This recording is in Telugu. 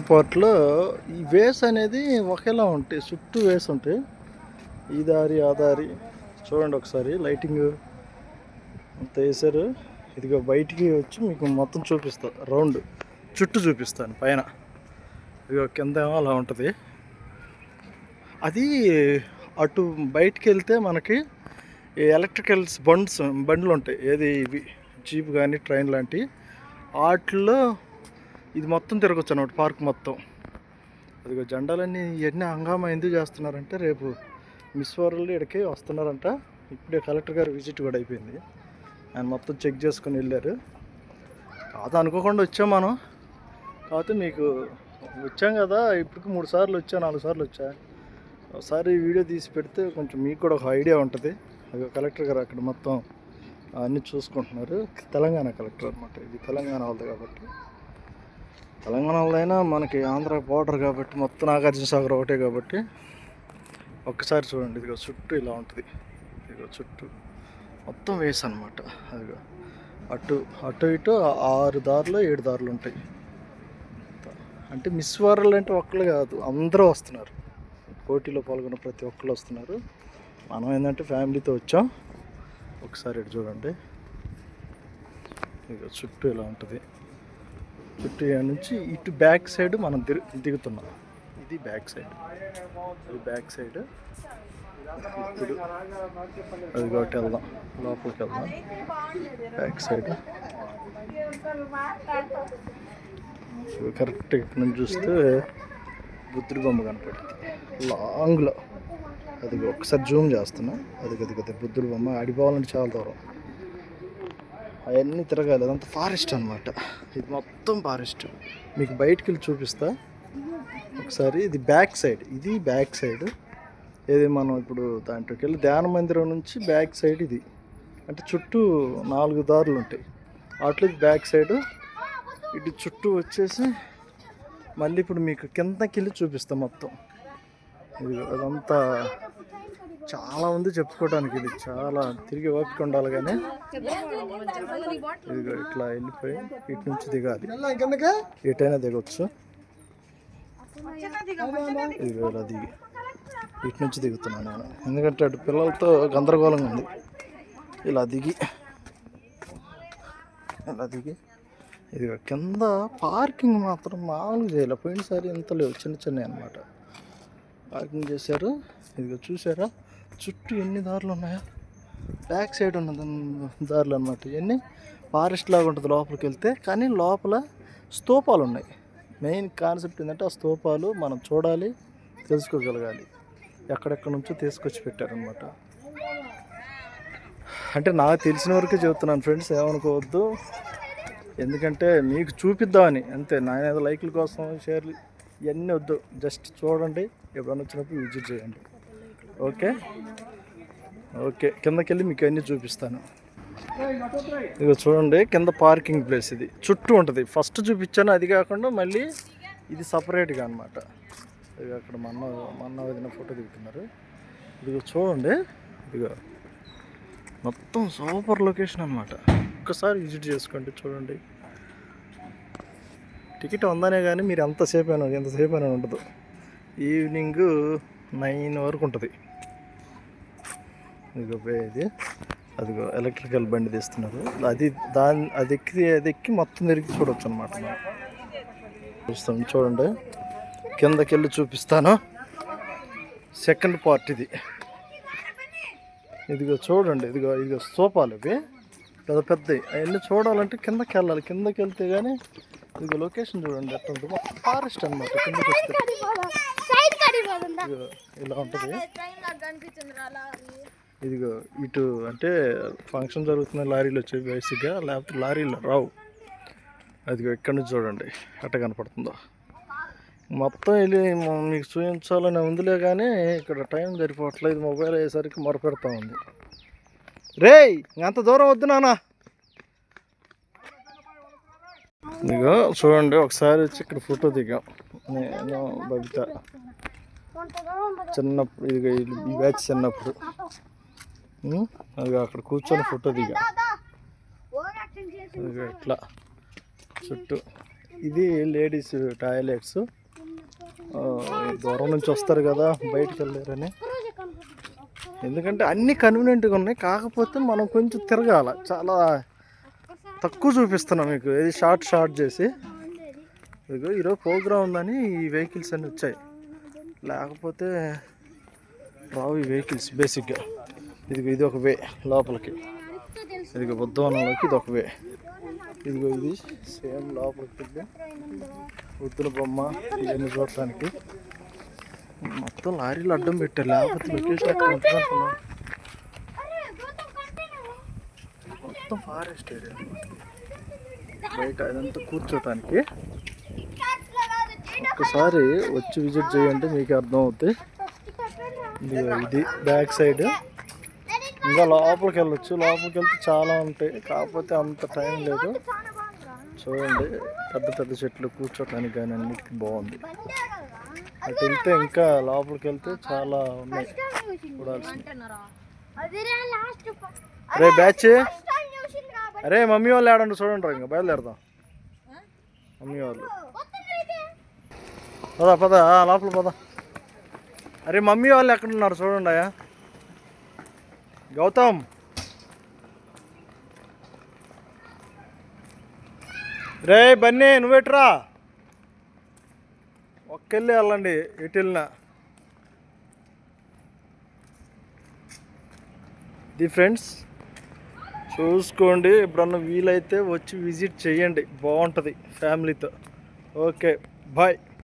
పార్ట్లో ఈ వేస్ అనేది ఒకేలా ఉంటాయి, చుట్టూ వేస్ ఉంటాయి. ఈ దారి ఆ దారి చూడండి ఒకసారి, లైటింగ్ అంత వేసారు. ఇదిగో బయటికి వచ్చి మీకు మొత్తం చూపిస్తా, రౌండ్ చుట్టూ చూపిస్తాను పైన. ఇదిగో కింద ఏమో అలా ఉంటుంది. అది అటు బయటికి వెళ్తే మనకి ఎలక్ట్రికల్స్ బండ్లు ఉంటాయి, ఏది ఇవి జీప్ కానీ ట్రైన్ లాంటివి. వాటిల్లో ఇది మొత్తం తిరగచ్చు అన్నమాట, పార్క్ మొత్తం. అదిగో జెండాలన్నీ ఇవన్నీ హంగామా ఎందుకు చేస్తున్నారంటే, రేపు మిస్ వరల్డ్ ఇక్కడికి వస్తున్నారంట. ఇప్పుడే కలెక్టర్ గారు విజిట్ కూడా అయిపోయింది, ఆయన మొత్తం చెక్ చేసుకుని వెళ్ళారు. కాదు అనుకోకుండా వచ్చాం మనం, కాకపోతే మీకు వచ్చాం కదా, ఇప్పటికి 3 సార్లు వచ్చా 4 సార్లు వచ్చా. ఒకసారి వీడియో తీసి పెడితే కొంచెం మీకు కూడా ఒక ఐడియా ఉంటుంది. అది కలెక్టర్ గారు అక్కడ మొత్తం అన్నీ చూసుకుంటున్నారు. తెలంగాణ కలెక్టర్ అనమాట, ఇది తెలంగాణ వాళ్ళది కాబట్టి. తెలంగాణ వాళ్ళదైనా మనకి ఆంధ్ర బోర్డర్ కాబట్టి, మొత్తం నాగార్జున సాగర్ ఒకటే కాబట్టి. ఒక్కసారి చూడండి, ఇదిగో చుట్టూ ఇలా ఉంటుంది. ఇదిగో చుట్టూ మొత్తం వేస్ అనమాట. అదిగో అటు అటు ఇటు 6 దారులు 7 దారులు ఉంటాయి. అంటే మిస్ వరల్డ్ అంటే ఒక్కళ్ళు కాదు, అందరూ వస్తున్నారు. పోటీలో పాల్గొన్న ప్రతి ఒక్కళ్ళు వస్తున్నారు. మనం ఏంటంటే ఫ్యామిలీతో వచ్చాం. ఒకసారి ఇటు చూడండి, ఇక చుట్టూ ఇలా ఉంటుంది. చుట్టూ నుంచి ఇటు బ్యాక్ సైడ్ మనం దిగుతున్నాం. ఇది బ్యాక్ సైడ్, ఇది బ్యాక్ సైడ్. ఇప్పుడు అది కాబట్టి వెళ్దాం, లోపలికి వెళ్దాం. బ్యాక్ సైడ్ కరెక్ట్ ఇక్కడ నుంచి చూస్తే బుద్ధుడి బొమ్మ కనపడుతుంది లాంగ్లో. అది ఒకసారి జూమ్ చేస్తున్నా, అది బుద్ధుడి బొమ్మ. ఆడిపోవాలంటే చాలా దూరం, అవన్నీ తిరగాలి. అదంతా ఫారెస్ట్ అనమాట, ఇది మొత్తం ఫారెస్ట్. మీకు బయటికి వెళ్ళి చూపిస్తా ఒకసారి. ఇది బ్యాక్ సైడ్, ఇది బ్యాక్ సైడ్. ఏది మనం ఇప్పుడు దాంట్లోకి వెళ్ళి ధ్యాన మందిరం నుంచి బ్యాక్ సైడ్ ఇది. అంటే చుట్టూ 4 దారులు ఉంటాయి, వాటిలో బ్యాక్ సైడ్. ఇటు చుట్టూ వచ్చేసి మళ్ళీ ఇప్పుడు మీకు కిందకి వెళ్ళి చూపిస్తాం మొత్తం. ఇది అదంతా చాలా ఉంది చెప్పుకోవడానికి, ఇది చాలా తిరిగి ఓపిక ఉండాలి. కానీ ఇదిగో ఇట్లా వెళ్ళిపోయి ఇటు నుంచి దిగాలి, ఎటైనా దిగొచ్చు. ఇదిగో ఇలా దిగి ఇటు నుంచి దిగుతున్నాను నేను, ఎందుకంటే అటు పిల్లలతో గందరగోళంగా ఉంది. ఇలా దిగి ఇది కింద పార్కింగ్ మాత్రం మామూలుగా చేయాలి. పోయినసారి ఎంత లేవు, చిన్న అనమాట పార్కింగ్ చేశారు. ఇదిగో చూసారా చుట్టూ ఎన్ని దారులు ఉన్నాయో. బ్యాక్ సైడ్ ఉన్న దారులు అనమాట ఇవన్నీ. ఫారెస్ట్ లాగా ఉంటుంది లోపలికి వెళ్తే, కానీ లోపల స్తూపాలు ఉన్నాయి. మెయిన్ కాన్సెప్ట్ ఏంటంటే ఆ స్తూపాలు మనం చూడాలి, తెలుసుకోగలగాలి. ఎక్కడెక్కడ నుంచో తీసుకొచ్చి పెట్టారనమాట. అంటే నాకు తెలిసిన వరకే చెబుతున్నాను ఫ్రెండ్స్, ఏమనుకోవద్దు. ఎందుకంటే మీకు చూపిద్దామని అంతే. నా ఏదో లైక్ల కోసం షేర్లు ఇవన్నీ వద్దు, జస్ట్ చూడండి, ఎప్పుడైనా వచ్చినప్పుడు విజిట్ చేయండి. ఓకే ఓకే, కిందకి వెళ్ళి మీకు అన్నీ చూపిస్తాను. ఇక చూడండి, కింద పార్కింగ్ ప్లేస్ ఇది చుట్టూ ఉంటుంది. ఫస్ట్ చూపించాను, అది కాకుండా మళ్ళీ ఇది సపరేట్గా అనమాట. ఇక అక్కడ మొన్న వదిన ఫోటో దిగుతున్నారు. ఇదిగో చూడండి, ఇదిగో మొత్తం సూపర్ లొకేషన్ అనమాట. ఒక్కసారి విజిట్ చేసుకోండి, చూడండి. టికెట్ ఉందనే కానీ మీరు ఎంతసేపు అయినా ఉండదు. ఈవినింగ్ 9 వరకు ఉంటుంది. ఇదిగో ఇది అదిగో ఎలక్ట్రికల్ బండి తీస్తున్నారు. అది ఎక్కి మొత్తం తిరిగి చూడవచ్చు అనమాట. చూస్తాను, చూడండి, కిందకి వెళ్ళి చూపిస్తాను. సెకండ్ పార్ట్ ఇది. ఇదిగో చూడండి, ఇదిగో స్తూపాలు ఇవి పెద్దవి. అవన్నీ చూడాలంటే కిందకి వెళ్ళాలి. కిందకి వెళ్తే కానీ ఇదిగో లొకేషన్ చూడండి ఎట్లా ఉంటుంది. ఫారెస్ట్ అనమాట. కిందకి వస్తే ఇలా ఉంటుంది. ఇదిగో ఇటు అంటే ఫంక్షన్ జరుగుతున్న లారీలు వచ్చాయి బేసిక్గా, లేకపోతే లారీలు రావు. అదిగో ఇక్కడ నుంచి చూడండి ఎట్ట కనపడుతుందో. మొత్తం వెళ్ళి మీకు చూపించాలని ఉందిలే, కానీ ఇక్కడ టైం సరిపోవట్లేదు. మొబైల్ అయ్యేసరికి మొరపెడతా ఉంది. రేయ్ అంత దూరం వద్దు నాన్న. ఇదిగో చూడండి, ఒకసారి వచ్చి ఇక్కడ ఫోటో దిగాం నేను బబిత చిన్నప్పుడు. ఇదిగో ఈ బ్యాచ్ చిన్నప్పుడు. అది అక్కడ కూర్చొని ఫోటో దిగా. ఇట్లా చుట్టూ ఇది లేడీస్ టాయిలెట్స్. దూరం నుంచి వస్తారు కదా, బయటికి వెళ్ళారని. ఎందుకంటే అన్నీ కన్వీనియంట్గా ఉన్నాయి, కాకపోతే మనం కొంచెం తిరగాల. చాలా తక్కువ చూపిస్తున్నాం మీకు, ఇది షార్ట్ చేసి. ఇదిగో ఈరోజు ప్రోగ్రామ్ ఉందని ఈ వెహికల్స్ అన్నీ వచ్చాయి, లేకపోతే రావు ఈ వెహికల్స్ బేసిక్గా. ఇదిగో ఇది ఒక వే లోపలికి, ఇదిగో బుద్ధవనంలోకి ఇది ఒక వే. ఇదిగో ఇది సేమ్ లోపలికి బుద్ధుల బొమ్మ ఇవన్నీ చూడటానికి. మొత్తం లారీలు అడ్డం పెట్టారు, లేకపోతే లొకేషన్ ఎక్కడ ఉంటుంది అనుకున్నాం. మొత్తం ఫారెస్ట్ ఏరియా బయట, ఇదంతా కూర్చోటానికి. ఒక్కసారి వచ్చి విజిట్ చేయండి, మీకు అర్థం అవుతుంది. ఇది బ్యాక్ సైడ్. ఇంకా లోపలికి వెళ్ళొచ్చు, లోపలికి వెళ్తే చాలా ఉంటాయి, కాకపోతే అంత టైం లేదు. చూడండి, పెద్ద పెద్ద చెట్లు కూర్చోటానికి కానీ అన్నిటికీ బాగుంది. అటు వెళ్తే ఇంకా లోపలికి వెళ్తే చాలా ఉన్నాయి చూడాల్సింది. అరే బ్యాచ్, అరే మమ్మీ వాళ్ళు ఆడండి, చూడండి ఇంకా బయలుదేరదాం. మమ్మీ వాళ్ళు పద లోపల పద. అరే మమ్మీ వాళ్ళు ఎక్కడున్నారు చూడండి. అయ్యా గౌతమ్, రే బన్నీ నువ్వెట్రా, ఒక్కెళ్ళి వెళ్ళండి ఎటు వెళ్ళినా. ఇది ఫ్రెండ్స్ చూసుకోండి, ఎప్పుడన్నా వీలైతే వచ్చి విజిట్ చేయండి, బాగుంటుంది ఫ్యామిలీతో. Okay bye.